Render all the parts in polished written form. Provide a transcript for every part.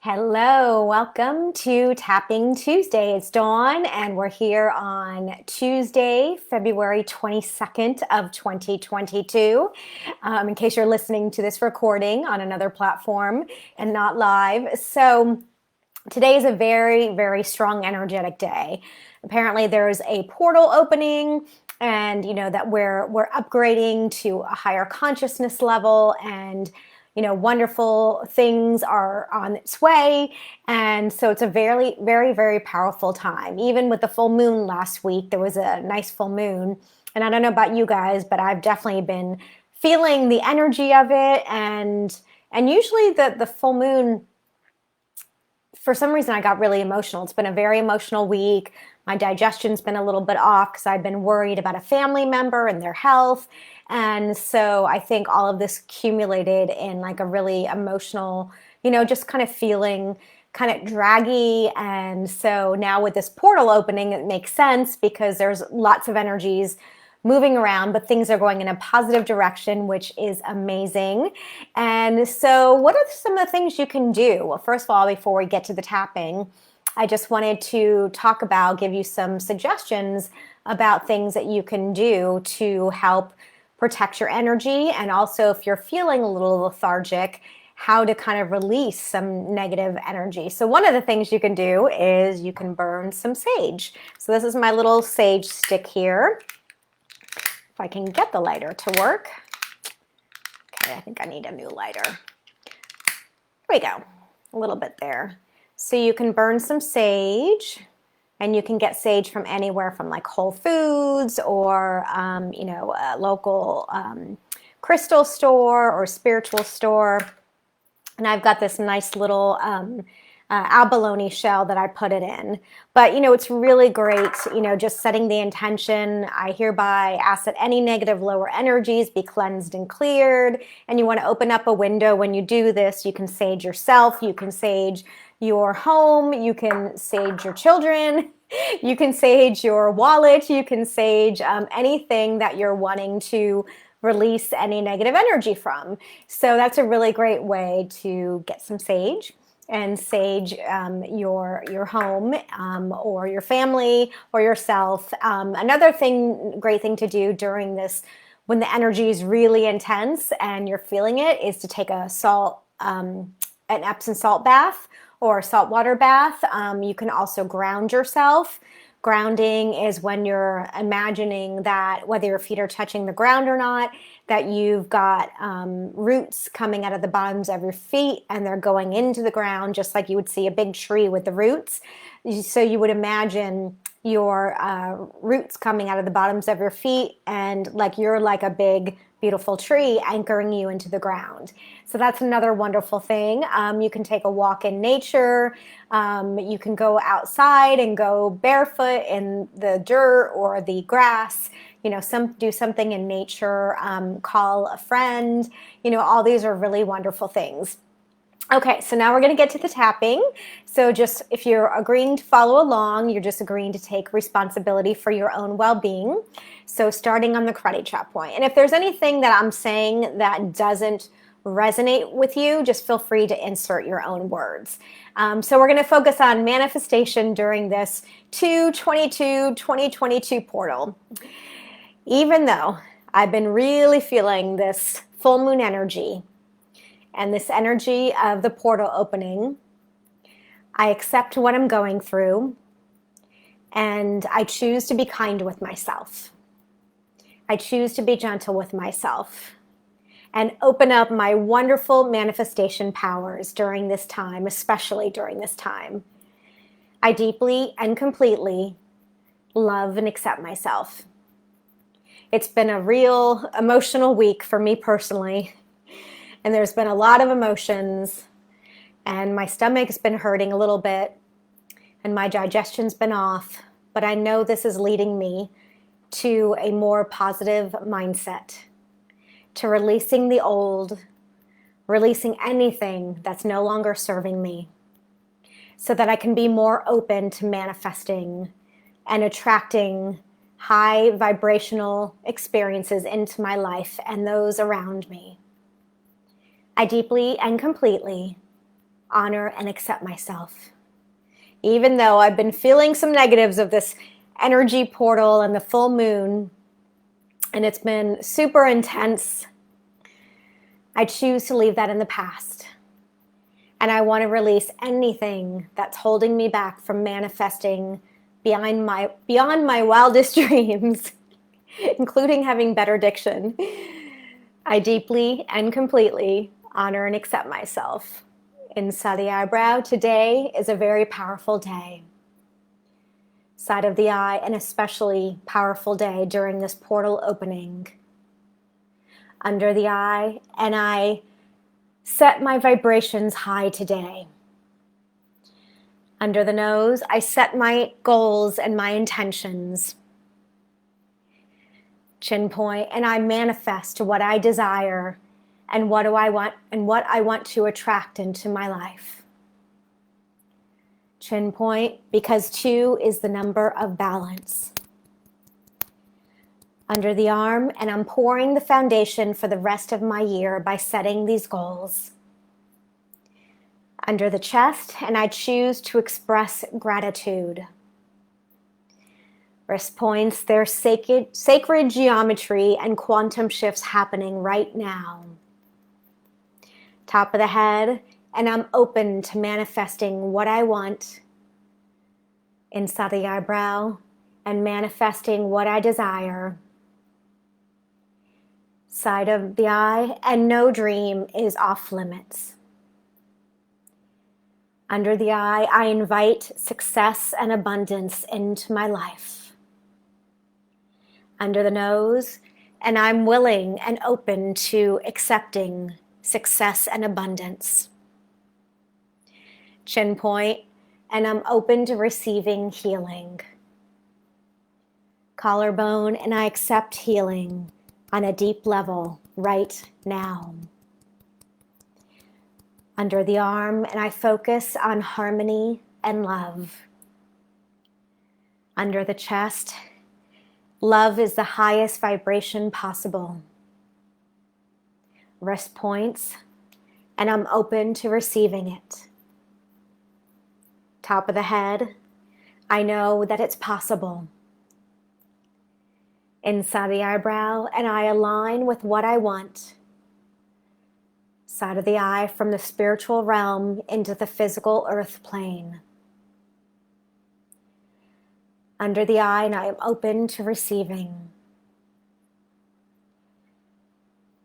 Hello, welcome to Tapping Tuesday. It's Dawn, and we're here on Tuesday, February 22nd of 2022. In case you're listening to this recording on another platform and not live. So today is a very, very strong energetic day. Apparently there's a portal opening, and that we're upgrading to a higher consciousness level, and wonderful things are on its way. And so it's a very, very, very powerful time. Even with the full moon last week, there was a nice full moon. And I don't know about you guys, but I've definitely been feeling the energy of it. And usually the full moon, for some reason, I got really emotional. It's been a very emotional week. My digestion's been a little bit off because I've been worried about a family member and their health. And so I think all of this accumulated in like a really emotional, just kind of feeling kind of draggy. And so now with this portal opening, it makes sense because there's lots of energies moving around, but things are going in a positive direction, which is amazing. And so what are some of the things you can do? Well, first of all, before we get to the tapping, I just wanted to give you some suggestions about things that you can do to help protect your energy. And also, if you're feeling a little lethargic, how to kind of release some negative energy. So one of the things you can do is you can burn some sage. So this is my little sage stick here. If I can get the lighter to work. Okay, I think I need a new lighter. There we go, a little bit there. So you can burn some sage, and you can get sage from anywhere from like Whole Foods or, a local crystal store or spiritual store. And I've got this nice little abalone shell that I put it in. But, it's really great, just setting the intention. I hereby ask that any negative lower energies be cleansed and cleared. And you want to open up a window when you do this. You can sage yourself. You can sage your home. You can sage your children. You can sage your wallet. You can sage anything that you're wanting to release any negative energy from. So that's a really great way to get some sage and sage your home or your family or yourself. Another great thing to do during this, when the energy is really intense and you're feeling it, is to take an Epsom salt bath or saltwater bath. You can also ground yourself. Grounding is when you're imagining that whether your feet are touching the ground or not, that you've got roots coming out of the bottoms of your feet and they're going into the ground, just like you would see a big tree with the roots. So you would imagine your roots coming out of the bottoms of your feet, and like you're like a big, beautiful tree anchoring you into the ground. So that's another wonderful thing. You can take a walk in nature. You can go outside and go barefoot in the dirt or the grass. Do something in nature. Call a friend. All these are really wonderful things. Okay, so now we're going to get to the tapping. So just if you're agreeing to follow along, you're just agreeing to take responsibility for your own well-being. So starting on the karate chop point. And if there's anything that I'm saying that doesn't resonate with you, just feel free to insert your own words. So we're going to focus on manifestation during this 2/22/2022 portal. Even though I've been really feeling this full moon energy, and this energy of the portal opening, I accept what I'm going through, and I choose to be kind with myself. I choose to be gentle with myself and open up my wonderful manifestation powers during this time, especially during this time. I deeply and completely love and accept myself. It's been a real emotional week for me personally. And there's been a lot of emotions, and my stomach's been hurting a little bit, and my digestion's been off, but I know this is leading me to a more positive mindset, to releasing the old, releasing anything that's no longer serving me, so that I can be more open to manifesting and attracting high vibrational experiences into my life and those around me. I deeply and completely honor, and accept myself. Even though I've been feeling some negatives of this energy portal and the full moon, and it's been super intense, I choose to leave that in the past. And I want to release anything that's holding me back from manifesting beyond my wildest dreams, including having better diction. I deeply and completely honor and accept myself. Inside the eyebrow, today is a very powerful day. Side of the eye, an especially powerful day during this portal opening. Under the eye, and I set my vibrations high today. Under the nose, I set my goals and my intentions. Chin point, and I manifest what I desire and what I want to attract into my life. Chin point, because 2 is the number of balance. Under the arm, and I'm pouring the foundation for the rest of my year by setting these goals. Under the chest, and I choose to express gratitude. Wrist points, there's sacred geometry and quantum shifts happening right now. Top of the head, and I'm open to manifesting what I want. Inside the eyebrow, and manifesting what I desire. Side of the eye, and no dream is off limits. Under the eye, I invite success and abundance into my life. Under the nose, and I'm willing and open to accepting success and abundance. Chin point, and I'm open to receiving healing. Collarbone, and I accept healing on a deep level right now. Under the arm, and I focus on harmony and love. Under the chest, love is the highest vibration possible. Wrist points, and I'm open to receiving it. Top of the head, I know that it's possible. Inside the eyebrow, and I align with what I want. Side of the eye, from the spiritual realm into the physical earth plane. Under the eye, and I am open to receiving.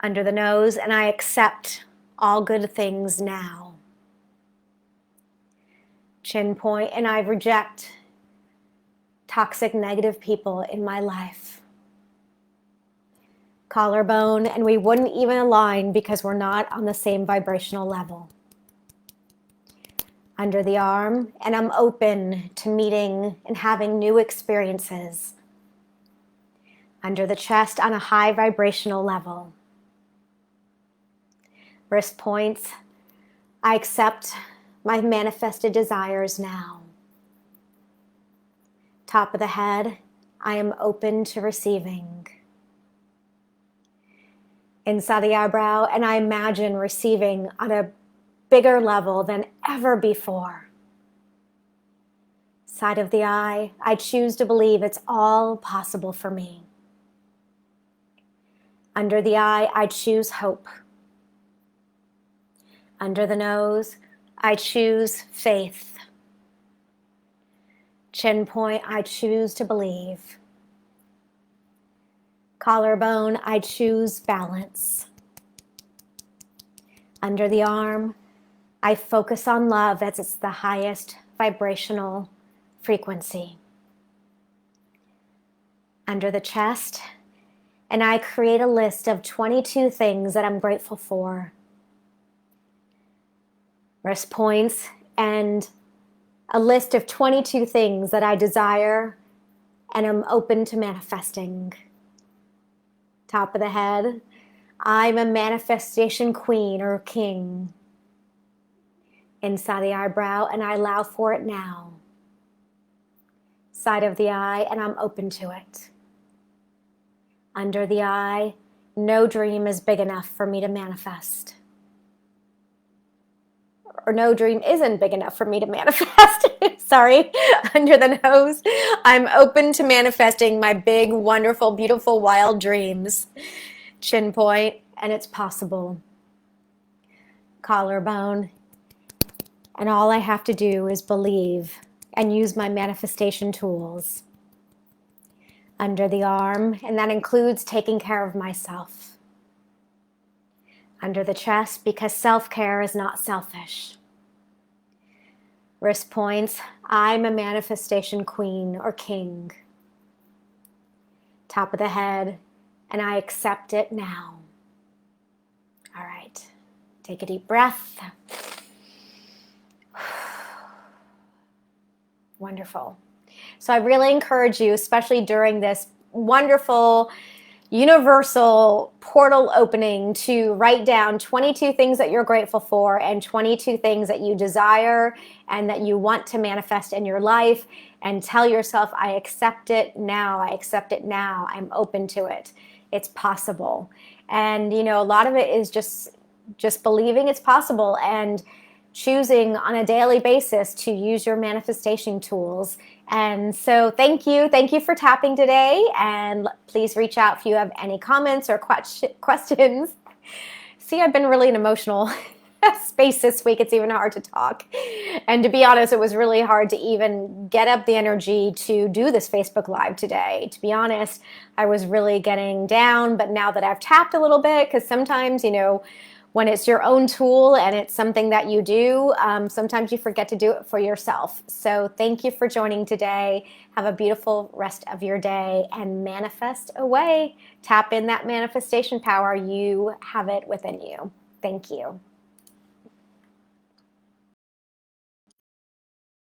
Under the nose, and I accept all good things now. Chin point, and I reject toxic negative people in my life. Collarbone, and we wouldn't even align because we're not on the same vibrational level. Under the arm, and I'm open to meeting and having new experiences. Under the chest, on a high vibrational level. Wrist points, I accept my manifested desires now. Top of the head, I am open to receiving. Inside the eyebrow, and I imagine receiving on a bigger level than ever before. Side of the eye, I choose to believe it's all possible for me. Under the eye, I choose hope. Under the nose, I choose faith. Chin point, I choose to believe. Collarbone, I choose balance. Under the arm, I focus on love as it's the highest vibrational frequency. Under the chest, and I create a list of 22 things that I'm grateful for. Wrist points, and a list of 22 things that I desire and am open to manifesting. Top of the head, I'm a manifestation queen or king. Inside the eyebrow, and I allow for it now. Side of the eye, and I'm open to it. Under the eye, no dream is big enough for me to manifest. or no dream isn't big enough for me to manifest. Sorry, under the nose. I'm open to manifesting my big, wonderful, beautiful, wild dreams. Chin point, and it's possible. Collarbone. And all I have to do is believe and use my manifestation tools. Under the arm, and that includes taking care of myself. Under the chest, because self-care is not selfish. Wrist points, I'm a manifestation queen or king. Top of the head, and I accept it now. All right, take a deep breath. Wonderful. So I really encourage you, especially during this wonderful universal portal opening, to write down 22 things that you're grateful for and 22 things that you desire and that you want to manifest in your life, and tell yourself, I accept it now. I accept it now. I'm open to it. It's possible. And you know, a lot of it is just believing it's possible and choosing on a daily basis to use your manifestation tools. And so thank you for tapping today, and please reach out if you have any comments or questions. See, I've been really an emotional space this week. It's even hard to talk, and to be honest, it was really hard to even get up the energy to do this Facebook Live today. To be honest, I was really getting down, but now that I've tapped a little bit, because sometimes, you know, when it's your own tool and it's something that you do, sometimes you forget to do it for yourself. So thank you for joining today. Have a beautiful rest of your day and manifest away. Tap in that manifestation power. You have it within you. Thank you.